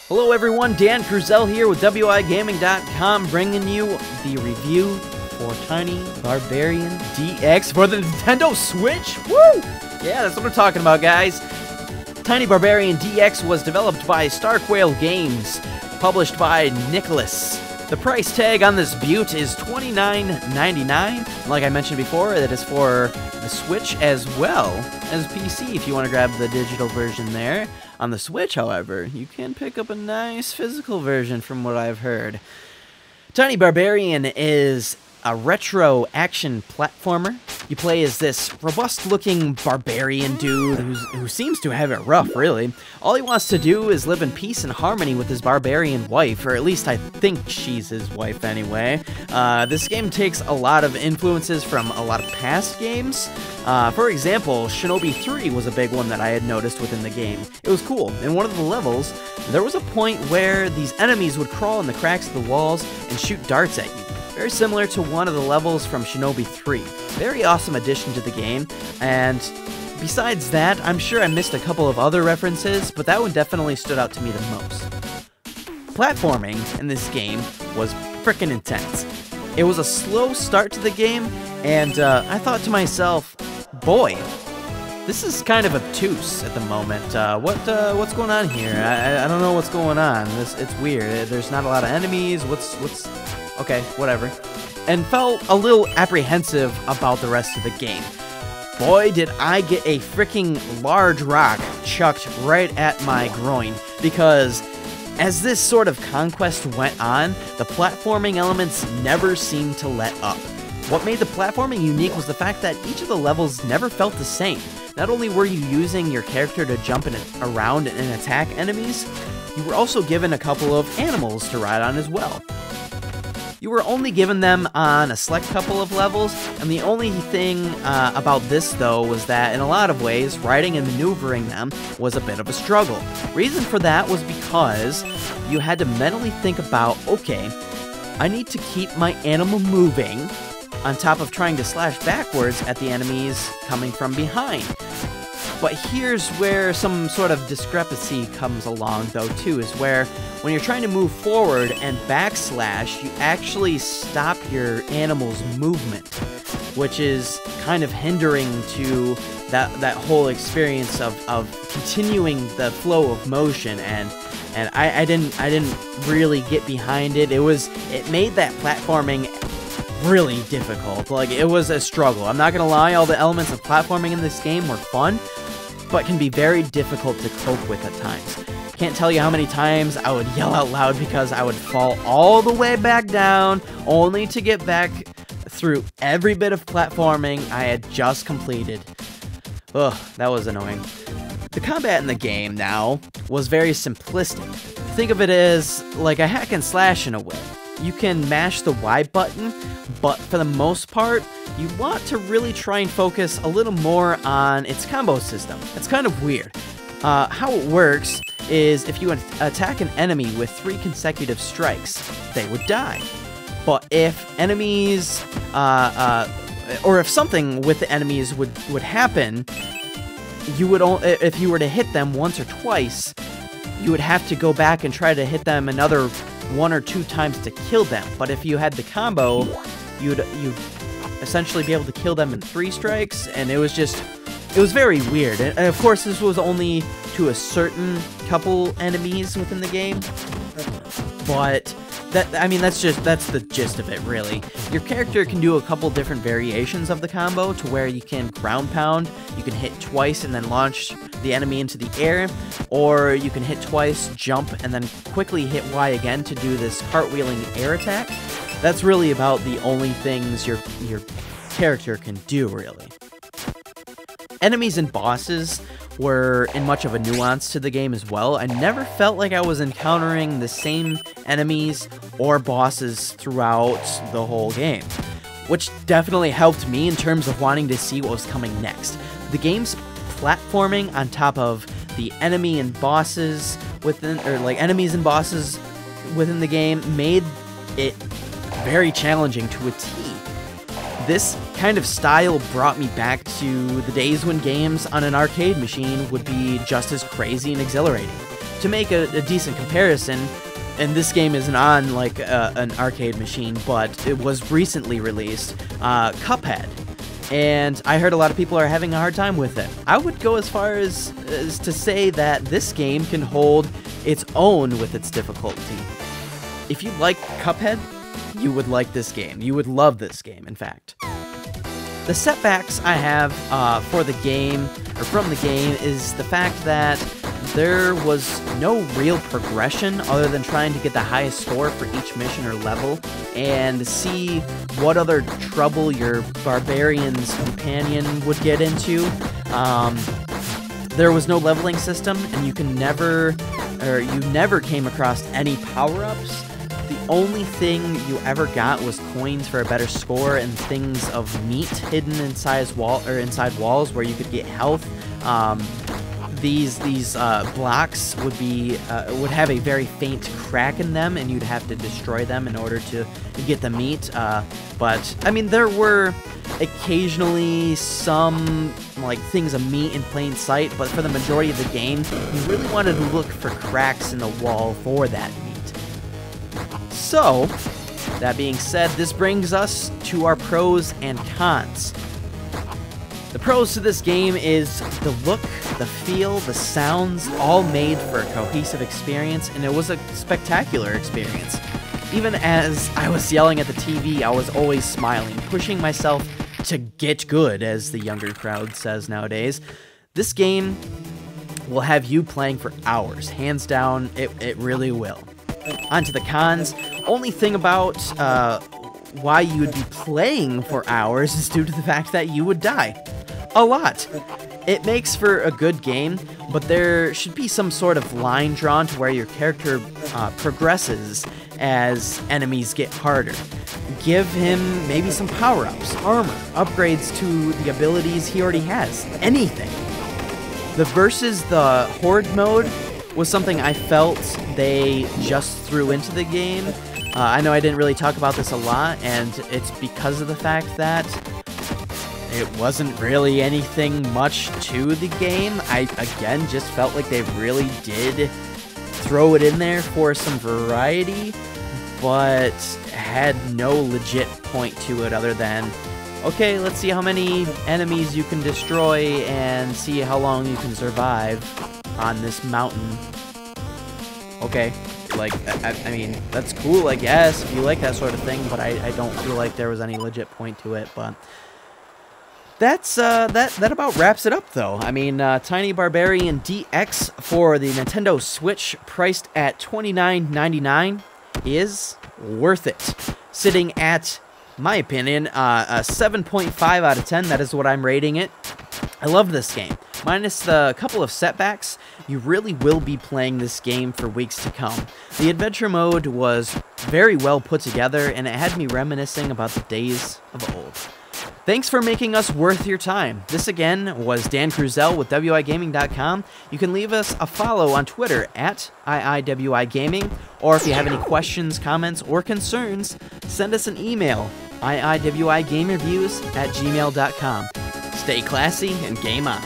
Hello everyone, Dan Cruzel here with WIGaming.com, bringing you the review for Tiny Barbarian Dx for the Nintendo Switch. Woo! Yeah, that's what I'm talking about, guys. Tiny Barbarian Dx was developed by Starquail Games, published by Nicholas. The price tag on this beaut is $29.99. Like I mentioned before, it is for the Switch as well as PC if you want to grab the digital version there. On the Switch, however, you can pick up a nice physical version from what I've heard. Tiny Barbarian is a retro action platformer. You play as this robust-looking barbarian dude who seems to have it rough, really. All he wants to do is live in peace and harmony with his barbarian wife, or at least I think she's his wife anyway. This game takes a lot of influences from a lot of past games. For example, Shinobi 3 was a big one that I had noticed within the game. It was cool. In one of the levels, there was a point where these enemies would crawl in the cracks of the walls and shoot darts at you. Very similar to one of the levels from Shinobi 3. Very awesome addition to the game, and besides that, I'm sure I missed a couple of other references, but that one definitely stood out to me the most. Platforming in this game was frickin' intense. It was a slow start to the game, and I thought to myself, boy, this is kind of obtuse at the moment. What's going on here? I don't know what's going on. It's weird. There's not a lot of enemies. Okay, whatever. And felt a little apprehensive about the rest of the game. Boy, did I get a freaking large rock chucked right at my groin, because as this sort of conquest went on, the platforming elements never seemed to let up. What made the platforming unique was the fact that each of the levels never felt the same. Not only were you using your character to jump around and attack enemies, you were also given a couple of animals to ride on as well. You were only given them on a select couple of levels, and the only thing about this, though, was that in a lot of ways, riding and maneuvering them was a bit of a struggle. Reason for that was because you had to mentally think about, okay, I need to keep my animal moving on top of trying to slash backwards at the enemies coming from behind. But here's where some sort of discrepancy comes along, though, too, is where when you're trying to move forward and backslash, you actually stop your animal's movement, which is kind of hindering to that whole experience of continuing the flow of motion, and I didn't really get behind it. It made that platforming really difficult. Like, it was a struggle. I'm not gonna lie, all the elements of platforming in this game were fun, but can be very difficult to cope with at times. Can't tell you how many times I would yell out loud because I would fall all the way back down, only to get back through every bit of platforming I had just completed. Ugh, that was annoying. The combat in the game, now, was very simplistic. Think of it as like a hack and slash in a way. You can mash the Y button, but for the most part, you want to really try and focus a little more on its combo system. It's kind of weird. How it works is if you attack an enemy with 3 consecutive strikes, they would die. But if enemies, or if something with the enemies would happen, if you were to hit them once or twice, you would have to go back and try to hit them another 1 or 2 times to kill them. But if you had the combo, you'd essentially be able to kill them in 3 strikes, and it was very weird. And of course, this was only to a certain couple enemies within the game, but that's the gist of it, really. Your character can do a couple different variations of the combo, to where you can ground pound, you can hit twice and then launch the enemy into the air, or you can hit twice, jump, and then quickly hit Y again to do this cartwheeling air attack. That's really about the only things your character can do, really. Enemies and bosses were in much of a nuance to the game as well. I never felt like I was encountering the same enemies or bosses throughout the whole game, which definitely helped me in terms of wanting to see what was coming next. The game's platforming on top of the enemy and bosses within, or like enemies and bosses within the game, made it very challenging to a T. This kind of style brought me back to the days when games on an arcade machine would be just as crazy and exhilarating. To to make a decent comparison, and this game isn't on like an arcade machine, but it was recently released, Cuphead. And I heard a lot of people are having a hard time with it. I would go as far as to say that this game can hold its own with its difficulty. If you like Cuphead, you would like this game. You would love this game, in fact. The setbacks I have for the game, or from the game, is the fact that there was no real progression other than trying to get the highest score for each mission or level and see what other trouble your barbarian's companion would get into. There was no leveling system, and you never came across any power-ups. The only thing you ever got was coins for a better score and things of meat hidden inside walls where you could get health. These blocks would have a very faint crack in them, and you'd have to destroy them in order to get the meat. But I mean, there were occasionally some like things of meat in plain sight, but for the majority of the game, you really wanted to look for cracks in the wall for that meat. So, that being said, this brings us to our pros and cons. The pros to this game is the look, the feel, the sounds, all made for a cohesive experience, and it was a spectacular experience. Even as I was yelling at the TV, I was always smiling, pushing myself to get good, as the younger crowd says nowadays. This game will have you playing for hours. Hands down, it really will. On to the cons. Only thing about why you would be playing for hours is due to the fact that you would die. A lot. It makes for a good game, but there should be some sort of line drawn to where your character progresses as enemies get harder. Give him maybe some power-ups, armor, upgrades to the abilities he already has. Anything. The versus the Horde mode was something I felt they just threw into the game. I know I didn't really talk about this a lot, and it's because of the fact that it wasn't really anything much to the game. I, again, just felt like they really did throw it in there for some variety, but had no legit point to it other than, okay, let's see how many enemies you can destroy and see how long you can survive on this mountain. Okay, like, I mean, that's cool, I guess, if you like that sort of thing, but I don't feel like there was any legit point to it, but that about wraps it up, though. I mean, Tiny Barbarian Dx for the Nintendo Switch, priced at $29.99, is worth it. Sitting at, my opinion, a 7.5 out of 10, that is what I'm rating it. I love this game. Minus the couple of setbacks, you really will be playing this game for weeks to come. The adventure mode was very well put together, and it had me reminiscing about the days of old. Thanks for making us worth your time. This again was Dan Cruzel with WIGaming.com. You can leave us a follow on Twitter at IIWIGaming, or if you have any questions, comments, or concerns, send us an email, iiwigamereviews@gmail.com. Stay classy and game on.